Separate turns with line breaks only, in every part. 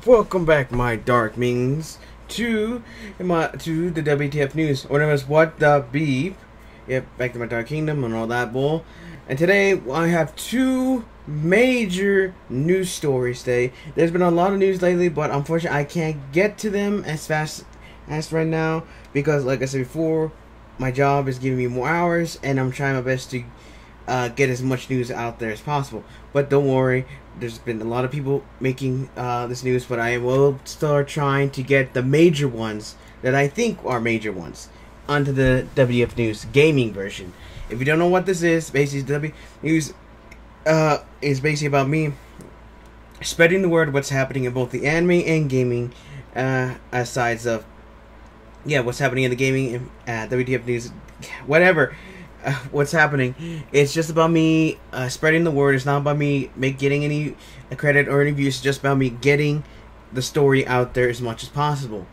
Welcome back, my dark mings, to the WTF News. Or known as What the Beep. Yep, back to my dark kingdom and all that bull. And today I have two major news stories today. There's been a lot of news lately, but unfortunately I can't get to them as fast as right now because, like I said before, my job is giving me more hours, and I'm trying my best to get as much news out there as possible. But don't worry, there's been a lot of people making this news, but I will start trying to get the major ones that I think are major ones onto the WTF News Gaming version. If you don't know what this is, basically WTF News is basically about me spreading the word what's happening in both the anime and gaming sides of what's happening in the gaming and WTF News, whatever. What's happening. It's just about me spreading the word. It's not about me getting any credit or any views. It's just about me getting the story out there as much as possible.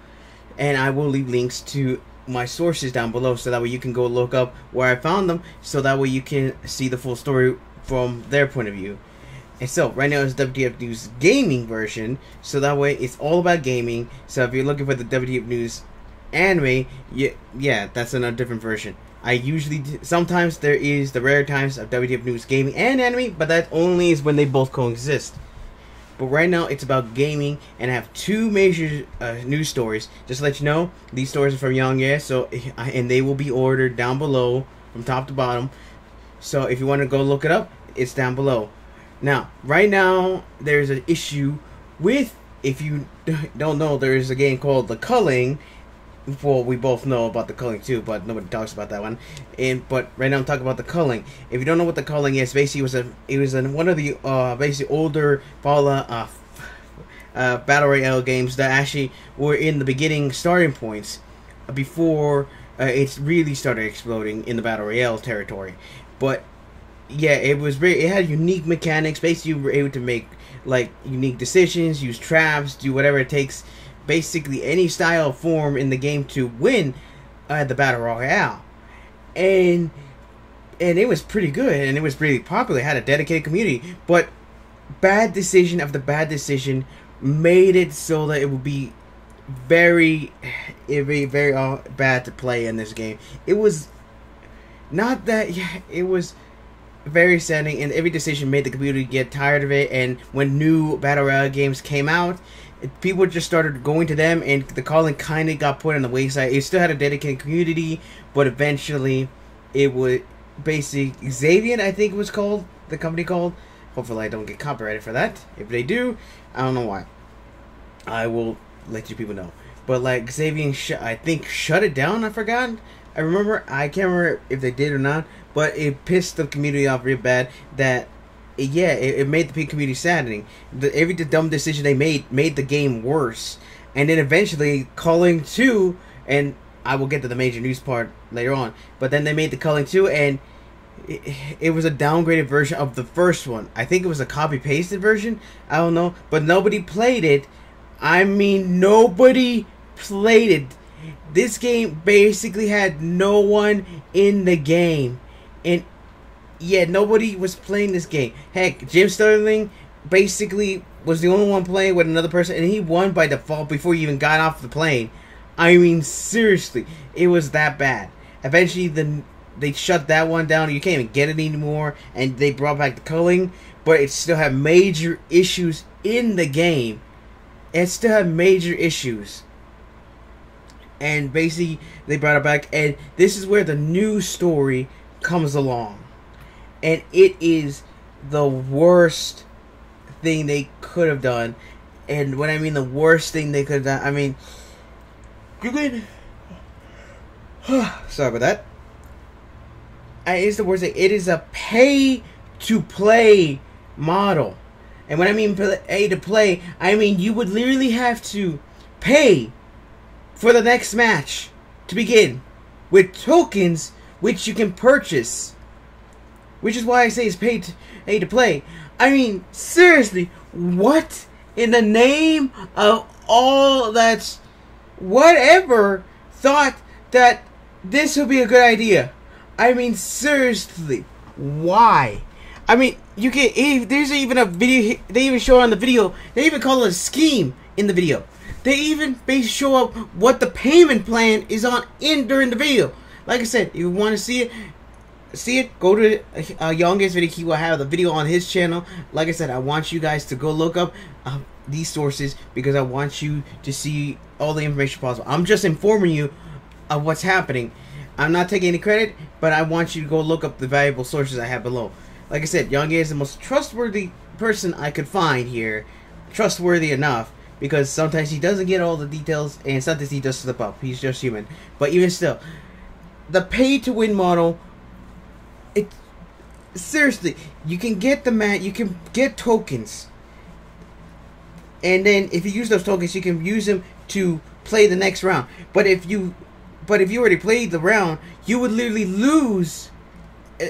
And I will leave links to my sources down below, so that way you can go look up where I found them, so that way you can see the full story from their point of view. And so right now it's WTF News Gaming version, so that way it's all about gaming. So if you're looking for the WTF News anime, yeah, that's in a different version. I usually sometimes there is the rare times of WTF News Gaming and anime, but that only is when they both coexist. But right now it's about gaming, and I have two major news stories. Just to let you know, these stories are from Young, and they will be ordered down below from top to bottom. So if you want to go look it up, it's down below. Now, right now there's an issue with, if you don't know, there is a game called the Culling. Well, we both know about the Culling too, but nobody talks about that one. But right now I'm talking about the Culling. If you don't know what the Culling is, basically it was one of the basically older battle royale games that actually were in the beginning starting points before it really started exploding in the battle royale territory. But yeah, it had unique mechanics. Basically, you were able to make like unique decisions, use traps, do whatever it takes. Basically any style of form in the game to win the battle royale, and it was pretty good, and it was really popular. It had a dedicated community, but bad decision after bad decision made it so that it would be very bad to play in this game. It was not that, it was very saddening, and every decision made the community get tired of it. And when new battle royale games came out, people just started going to them, and the Culling kind of got put on the wayside. It still had a dedicated community, but eventually it would basically Xavier, I think it was called, the company called. Hopefully I don't get copyrighted for that. If they do, I don't know why. I will let you people know. But like Xavier, I think shut it down. I forgot. I can't remember if they did or not, but it pissed the community off real bad that. It made the community saddening. Every dumb decision they made the game worse. And then eventually Culling 2, and I will get to the major news part later on, but then they made the Culling 2, and it was a downgraded version of the first one. I think it was a copy-pasted version. I don't know. But nobody played it. I mean, nobody played it. This game basically had no one in the game. And yeah, nobody was playing this game. Heck, Jim Sterling basically was the only one playing with another person, and he won by default before he even got off the plane. I mean, seriously, it was that bad. Eventually, they shut that one down. You can't even get it anymore, and they brought back the Culling, but it still had major issues in the game. It still had major issues. And basically, they brought it back, and this is where the new story comes along. And it is the worst thing they could have done. And when I mean the worst thing they could have done, I mean, you could. Sorry about that. It's the worst thing. It is a pay-to-play model. And when I mean pay-to-play, I mean you would literally have to pay for the next match to begin with tokens which you can purchase. Which is why I say it's pay to play. I mean, seriously, what in the name of all that's whatever thought that this would be a good idea? I mean, seriously, why? I mean, you can. There's even a video. They even show on the video. They even call it a scheme in the video. They even show up what the payment plan is on during the video. Like I said, if you want to see it, go to Youngest video. He will have the video on his channel. Like I said, I want you guys to go look up these sources because I want you to see all the information possible. I'm just informing you of what's happening. I'm not taking any credit, but I want you to go look up the valuable sources I have below. Like I said, Young is the most trustworthy person I could find here. Trustworthy enough, because sometimes he doesn't get all the details, and sometimes he does slip up. He's just human. But even still, the pay-to-win model, seriously, you can get you can get tokens. And then if you use those tokens, you can use them to play the next round. But if you already played the round, you would literally lose.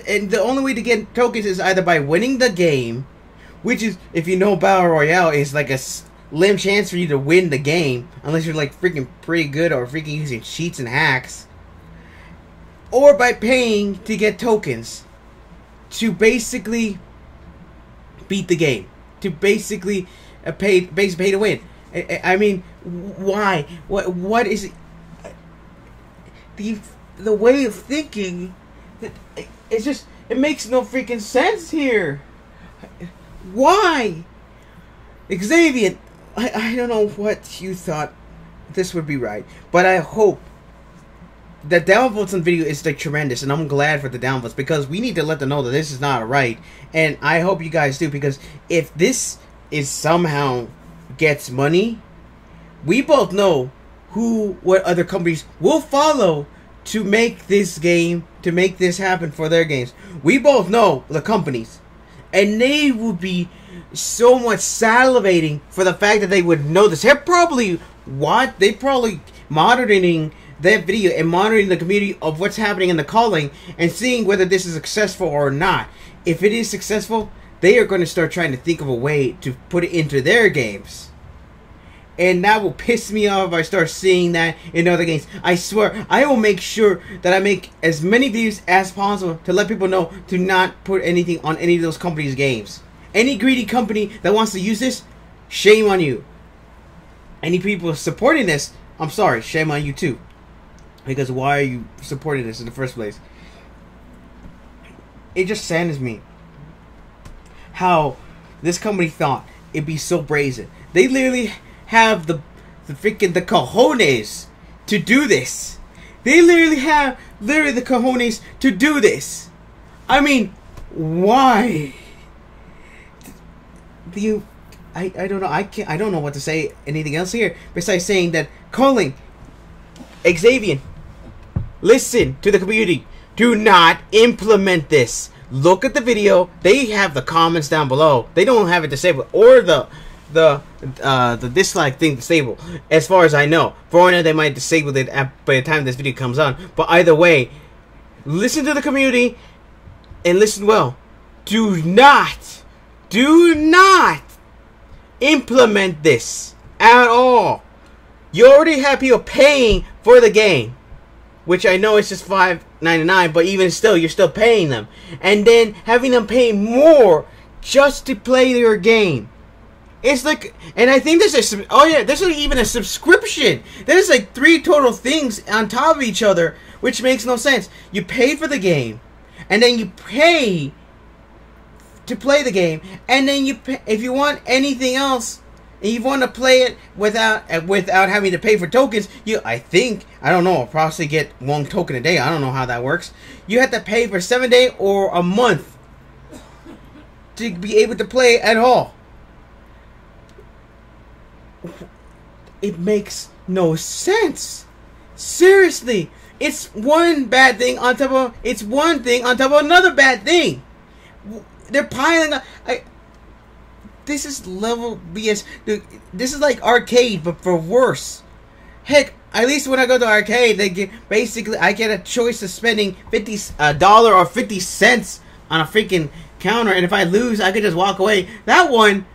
And the only way to get tokens is either by winning the game, which is, if you know Battle Royale, is like a slim chance for you to win the game, unless you're like freaking pretty good or freaking using cheats and hacks, or by paying to get tokens to basically beat the game, to basically pay to win. I mean, why? What is it? The way of thinking, it's just, it makes no freaking sense here. Why? Xavier, I don't know what you thought this would be right, but I hope the downvotes on video is like tremendous, and I'm glad for the downvotes because we need to let them know that this is not right, and I hope you guys do, because if this is somehow gets money, we both know what other companies will follow to make this game, to make this happen for their games. We both know the companies, and they would be so much salivating for the fact that they would know this. They're probably monitoring that video and monitoring the community of what's happening in the Culling and seeing whether this is successful or not. If it is successful, they are going to start trying to think of a way to put it into their games. And that will piss me off if I start seeing that in other games. I swear, I will make sure that I make as many videos as possible to let people know to not put anything on any of those companies' games. Any greedy company that wants to use this, shame on you. Any people supporting this, I'm sorry, shame on you too. Because why are you supporting this in the first place? It just saddens me how this company thought it'd be so brazen. They literally have the cojones to do this. They literally have the cojones to do this. I mean, why? I don't know. I don't know what to say anything else here besides saying that Culling, Xavier, listen to the community. Do not implement this. Look at the video. They have the comments down below. They don't have it disabled or the dislike thing disabled, as far as I know. For now, they might disable it by the time this video comes on. But either way, listen to the community and listen well. Do not implement this at all. You already have people paying for the game, which I know it's just $5.99, but even still, you're still paying them, and then having them pay more just to play your game. It's like, and I think there's there's like even a subscription. There's like 3 total things on top of each other, which makes no sense. You pay for the game, and then you pay to play the game, and then you pay, if you want anything else, and you want to play it without having to pay for tokens, I don't know, I'll probably get 1 token a day. I don't know how that works. You have to pay for 7 days or a month to be able to play at all. It makes no sense. Seriously, it's one bad thing on top of another bad thing. They're piling up. This is level BS. Dude, this is like arcade, but for worse. Heck, at least when I go to arcade, I get a choice of spending $50 or 50 cents on a freaking counter, and if I lose, I could just walk away. That one,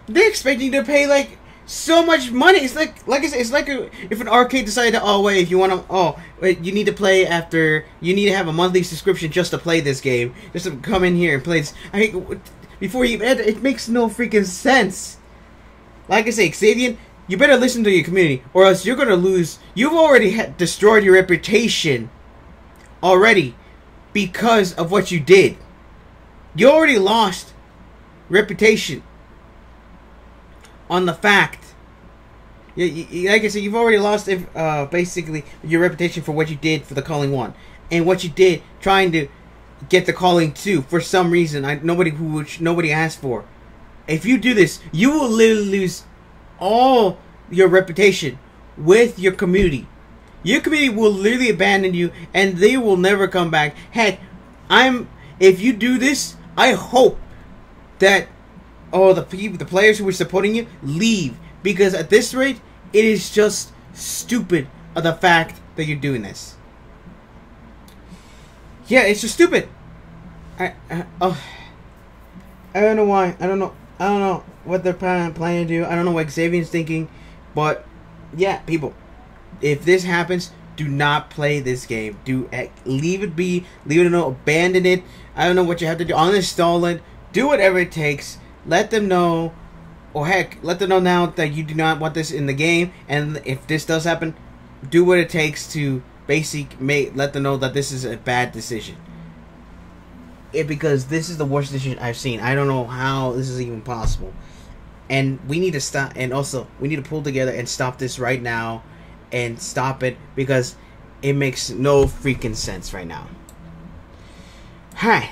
they're expecting you to pay like so much money. It's like I said, it's like if an arcade decided to, oh wait, if you want to, oh wait, you need to play after, you need to have a monthly subscription just to play this game, just to come in here and play this. I mean, before you, it makes no freaking sense. Like I say, Xavier, you better listen to your community, or else you're gonna lose. You've already destroyed your reputation already because of what you did. You already lost reputation on the fact. Like I said, you've already lost basically your reputation for what you did for the Culling 1 and what you did trying to get the Culling 2 for some reason nobody asked for. If you do this, you will literally lose all your reputation with your community. Your community will literally abandon you, and they will never come back. Heck, if you do this, I hope that the players who were supporting you leave, because at this rate, it is just stupid of the fact that you're doing this. Yeah, it's just stupid. I don't know why. I don't know what they're planning to do. I don't know what Xavier's thinking, but yeah, people, if this happens, do not play this game. Leave it be. Leave it alone. Abandon it. I don't know what you have to do. Uninstall it. Do whatever it takes. Let them know, or heck, let them know now that you do not want this in the game. And if this does happen, do what it takes to let them know that this is a bad decision. Because this is the worst decision I've seen. I don't know how this is even possible. And we need to stop. And also, we need to pull together and stop this right now. And stop it, because it makes no freaking sense right now. Alright.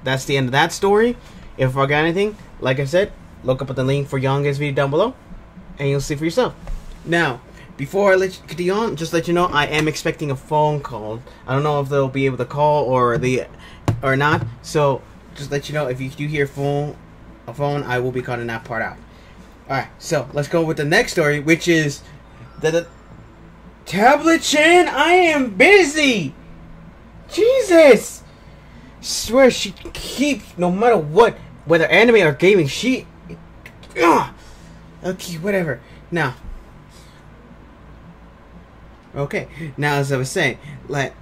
That's the end of that story. If I forgot anything, like I said, look up at the link for Yonga's video down below, and you'll see for yourself. Now, before I let you continue on, just let you know, I am expecting a phone call. I don't know if they'll be able to call or not. So just let you know, if you do hear a phone, I will be cutting that part out. Alright, so let's go with the next story, which is the Tablet Chan. I am busy. Jesus. Swear she keeps, no matter what, whether anime or gaming, she. Okay, whatever. Now. Okay, now as I was saying, like,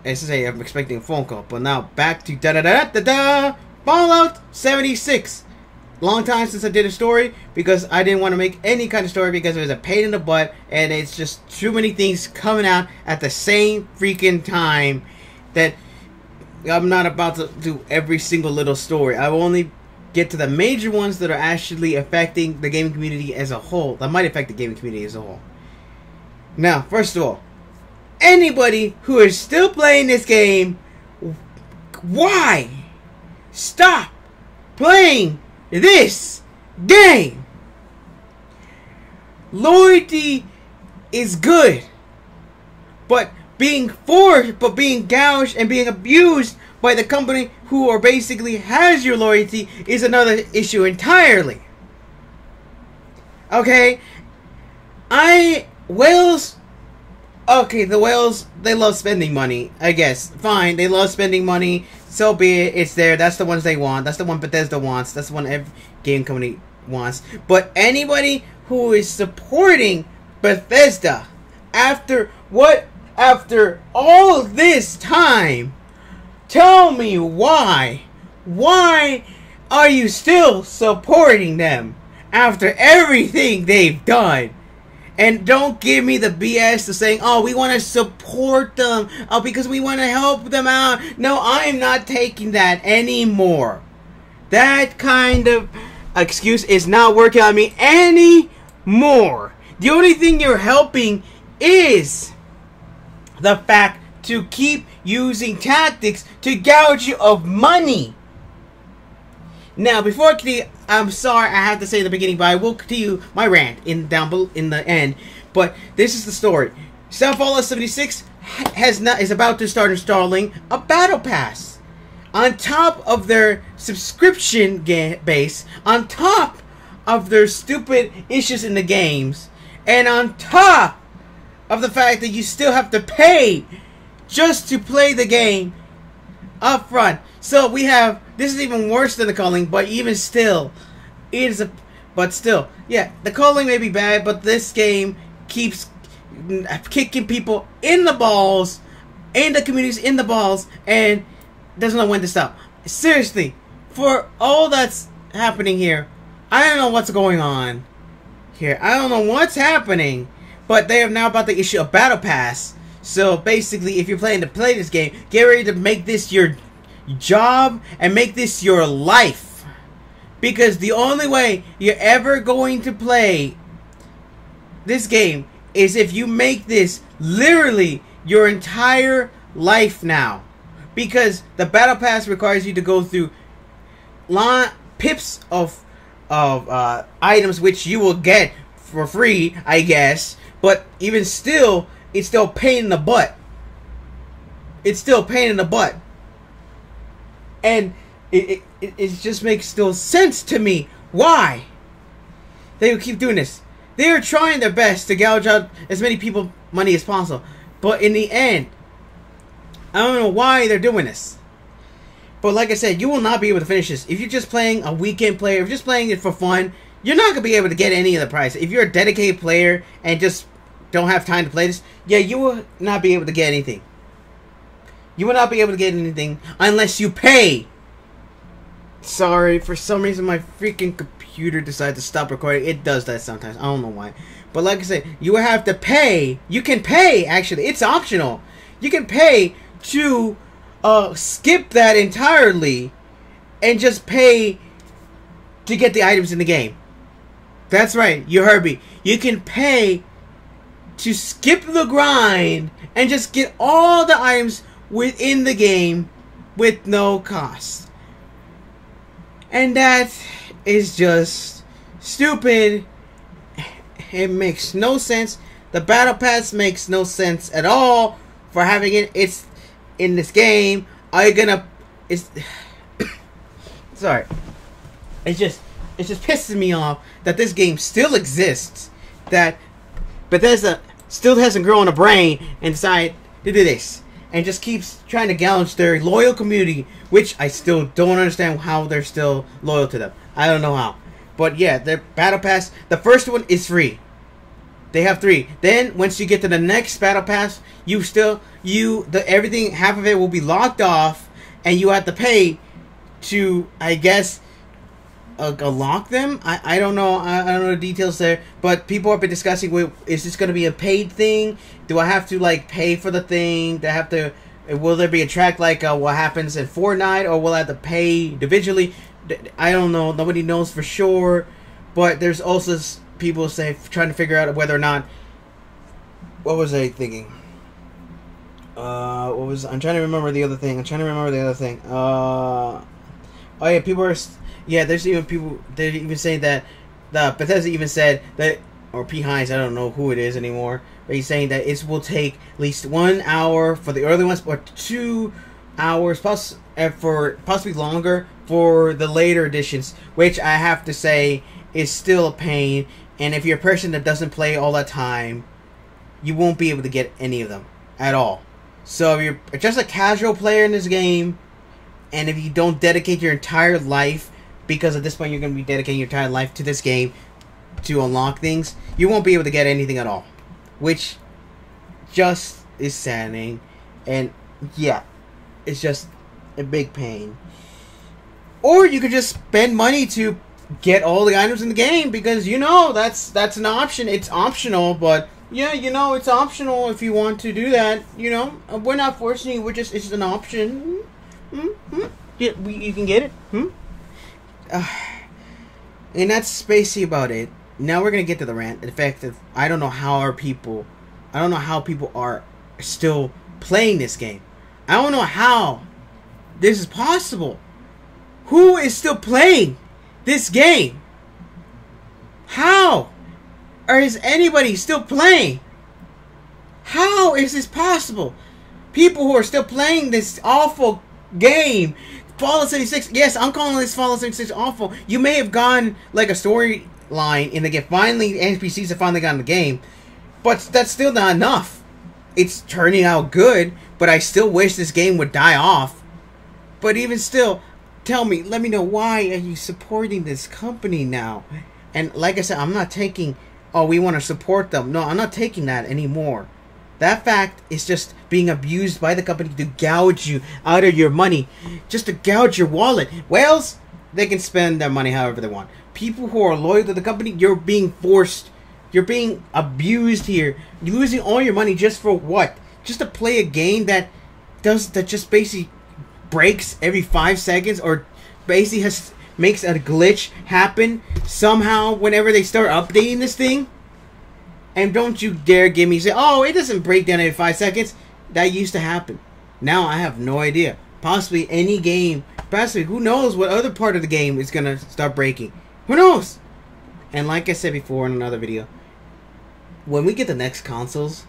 as I say, I'm expecting a phone call, but now back to Fallout 76. Long time since I did a story, because I didn't want to make any kind of story because it was a pain in the butt, and it's just too many things coming out at the same freaking time that I'm not about to do every single little story. I will only get to the major ones that are actually affecting the gaming community as a whole. That might affect the gaming community as a whole. Now, first of all, anybody who is still playing this game, why? Stop playing this game. Loyalty is good, but being forced, being gouged and being abused by the company who are basically has your loyalty is another issue entirely. Okay, whales. Okay, the whales, they love spending money, I guess. Fine, they love spending money. So be it. It's there. That's the ones they want. That's the one Bethesda wants. That's the one every game company wants. But anybody who is supporting Bethesda after all this time, tell me why. Why are you still supporting them after everything they've done? And don't give me the BS of saying, oh, we want to support them. Oh, because we want to help them out. No, I'm not taking that anymore. That kind of excuse is not working on me anymore. The only thing you're helping is the fact to keep using tactics to gouge you of money. Now, before I continue, I'm sorry I have to say at the beginning, but I will continue my rant in the end. But this is the story. Fallout 76 is about to start installing a battle pass on top of their subscription base, on top of their stupid issues in the games, and on top of the fact that you still have to pay just to play the game up front. So we have, this is even worse than the Culling, but even still, it is But still, yeah, the culling may be bad, but this game keeps kicking people in the balls, and the communities in the balls, and doesn't know when to stop. Seriously, for all that's happening here, I don't know what's going on here. I don't know what's happening, but they are now about to issue a battle pass. So basically, if you're planning to play this game, get ready to make this your job and make this your life. Because the only way you're ever going to play this game is if you make this literally your entire life now. Because the battle pass requires you to go through pips of items which you will get for free, I guess. But even still, it's still a pain in the butt. It's still a pain in the butt. And it just makes still sense to me why they would keep doing this. They are trying their best to gouge out as many people money as possible. But in the end, I don't know why they're doing this. But like I said, you will not be able to finish this. If you're just playing a weekend player, if you're just playing it for fun, you're not going to be able to get any of the prize. If you're a dedicated player and just don't have time to play this, yeah, you will not be able to get anything. You will not be able to get anything unless you pay. Sorry, for some reason my freaking computer decided to stop recording. It does that sometimes. I don't know why. But like I said, you will have to pay. You can pay, actually. It's optional. You can pay to skip that entirely and just pay to get the items in the game. That's right. You heard me. You can pay to skip the grind and just get all the items within the game with no cost. And that is just stupid. It makes no sense. The battle pass makes no sense at all for having it. It's in this game. Are you gonna? It's sorry. It's just pisses me off that this game still exists. That Bethesda still hasn't grown a brain and decided to do this. And just keeps trying to gouge their loyal community, which I still don't understand how they're still loyal to them. I don't know how. But yeah, their battle pass, the first one is free. They have 3. Then once you get to the next battle pass, everything, half of it will be locked off, and you have to pay to, I guess, unlock them. I don't know. I don't know the details there. But people have been discussing, wait, is this going to be a paid thing? Do I have to like pay for the thing? Do I have to? Will there be a track like what happens in Fortnite, or will I have to pay individually? I don't know. Nobody knows for sure. But there's also people trying to figure out whether or not. What was I thinking? I'm trying to remember the other thing. Oh yeah, people are. Yeah, there's even people. They're even saying that Bethesda even said that, or P. Hines, I don't know who it is anymore. But he's saying that it will take at least 1 hour for the early ones, or 2 hours, for possibly longer for the later editions. Which I have to say is still a pain. And if you're a person that doesn't play all that time, you won't be able to get any of them at all. So if you're just a casual player in this game, and if you don't dedicate your entire life, because at this point you're going to be dedicating your entire life to this game to unlock things, you won't be able to get anything at all. Which just is saddening. And yeah, it's just a big pain. Or you could just spend money to get all the items in the game, because that's an option. It's optional, but yeah, it's optional if you want to do that. We're not forcing you. It's just an option. Yeah, you can get it. And that's basically about it. Now we're gonna get to the rant. In fact, I don't know how people are still playing this game. I don't know how this is possible. Who is still playing this game? How? Or is anybody still playing? How is this possible? People who are still playing this awful game. Fallout 76. Yes, I'm calling this Fallout 76 awful. You may have gone like a storyline in the game. Finally, NPCs have finally gotten the game. But that's still not enough. It's turning out good, but I still wish this game would die off. But even still, let me know, why are you supporting this company now? And like I said, I'm not taking, oh, we want to support them. No, I'm not taking that anymore. That fact is just being abused by the company to gouge you out of your money. Just to gouge your wallet. Whales, they can spend their money however they want. People who are loyal to the company, you're being forced. You're being abused here. You're losing all your money just for what? Just to play a game that just basically breaks every 5 seconds, or basically makes a glitch happen somehow whenever they start updating this thing. And don't you dare give me say, oh, it doesn't break down every 5 seconds. That used to happen. Now I have no idea. Possibly any game. Possibly, who knows what other part of the game is going to start breaking. Who knows? And like I said before in another video, when we get the next consoles,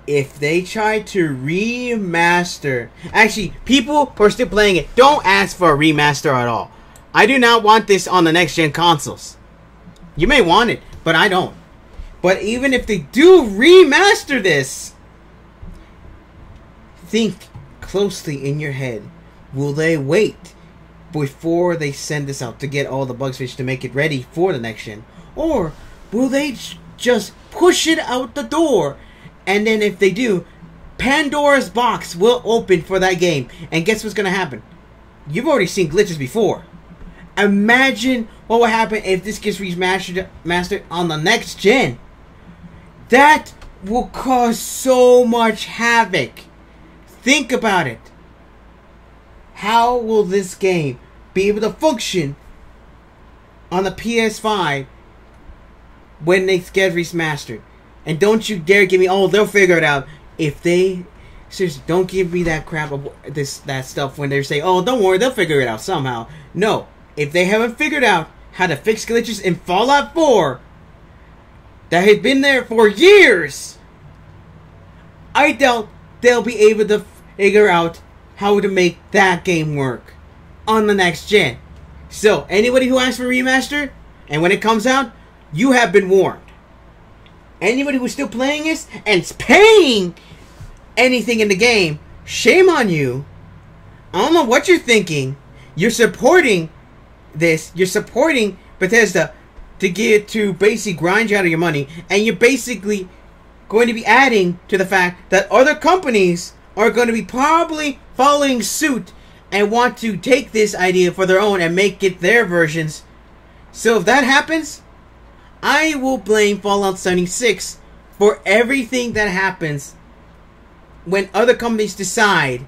if they try to remaster... Actually, people who are still playing it, don't ask for a remaster at all. I do not want this on the next gen consoles. You may want it, but I don't. But even if they do remaster this, think closely in your head. Will they wait before they send this out to get all the bugs fixed to make it ready for the next gen? Or will they just push it out the door? And then if they do, Pandora's box will open for that game. And guess what's going to happen? You've already seen glitches before. Imagine what will happen if this gets remastered on the next gen. That will cause so much havoc. Think about it. How will this game be able to function on the PS5 when they get remastered? And don't you dare give me, oh, they'll figure it out. If they, seriously, don't give me that crap of that stuff when they say, oh, don't worry, they'll figure it out somehow. No, if they haven't figured out how to fix glitches in Fallout 4 that had been there for years, I doubt they'll be able to figure out how to make that game work on the next gen. So, anybody who asks for a remaster, and when it comes out, you have been warned. Anybody who's still playing this and paying anything in the game, shame on you. I don't know what you're thinking. You're supporting this. You're supporting Bethesda to basically grind you out of your money, and you're basically going to be adding to the fact that other companies are going to be probably following suit and want to take this idea for their own and make it their versions. So if that happens, I will blame Fallout 76 for everything that happens when other companies decide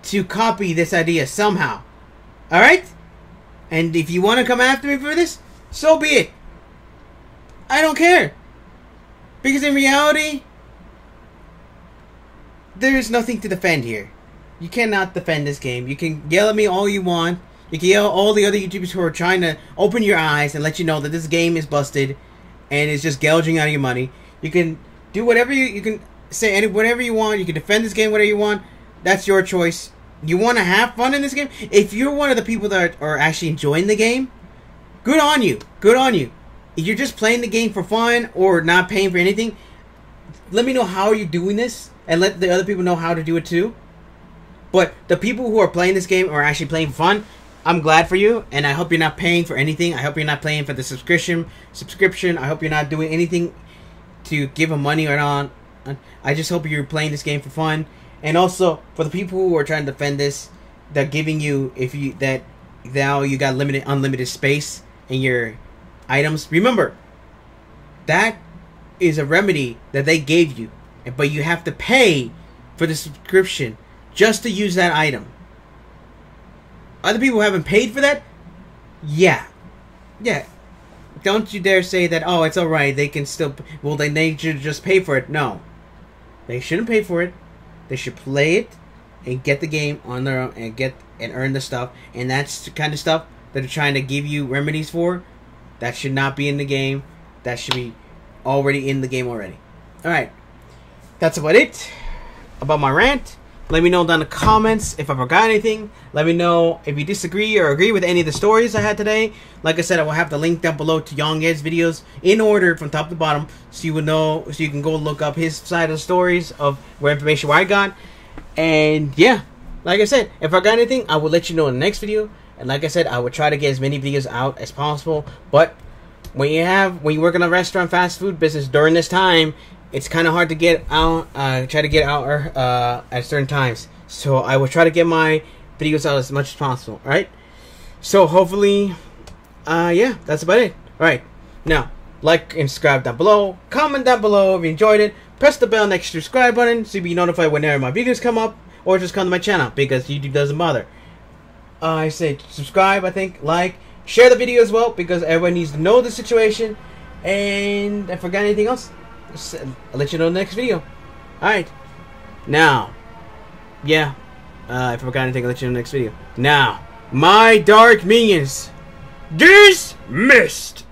to copy this idea somehow. Alright? And if you want to come after me for this, so be it. I don't care. Because in reality, there's nothing to defend here. You cannot defend this game. You can yell at me all you want. You can yell at all the other YouTubers who are trying to open your eyes and let you know that this game is busted and it's just gouging out of your money. You can do whatever you can say whatever you want. You can defend this game whatever you want. That's your choice. You want to have fun in this game? If you're one of the people that are actually enjoying the game, good on you. Good on you. If you're just playing the game for fun or not paying for anything, let me know how you're doing this and let the other people know how to do it too. But the people who are playing this game are actually playing for fun, I'm glad for you, and I hope you're not paying for anything. I hope you're not paying for the subscription. I hope you're not doing anything to give them money or not. I just hope you're playing this game for fun. And also, for the people who are trying to defend this, they're giving you, that now you got unlimited space in your items. Remember, that is a remedy that they gave you, but you have to pay for the subscription just to use that item. Other people haven't paid for that? Yeah. Don't you dare say that, oh, it's alright, they can still, well, then they should just pay for it. No. They shouldn't pay for it. They should play it and get the game on their own and earn the stuff. And that's the kind of stuff that they're trying to give you remedies for. That should not be in the game. That should be already in the game already. Alright. That's about it. About my rant. Let me know down in the comments if I forgot anything. Let me know if you disagree or agree with any of the stories I had today. Like I said, I will have the link down below to Young Ed's videos in order from top to bottom, so you would know, so you can go look up his side of the stories of where I got. And yeah, like I said, if I got anything, I will let you know in the next video. And like I said, I will try to get as many videos out as possible. But when you work in a restaurant fast food business during this time, it's kind of hard to get out. Try to get out at certain times. So I will try to get my videos out as much as possible. All right. So hopefully, yeah, that's about it. All right. Now, like and subscribe down below. Comment down below if you enjoyed it. Press the bell next to the subscribe button so you'll be notified whenever my videos come up, or just come to my channel because YouTube doesn't bother. I say subscribe, I think, like, share the video as well because everyone needs to know the situation. And if I forgot anything else, I'll let you know in the next video. Alright. Now, yeah, if I forgot anything, I'll let you know in the next video. Now, my dark minions, dismissed!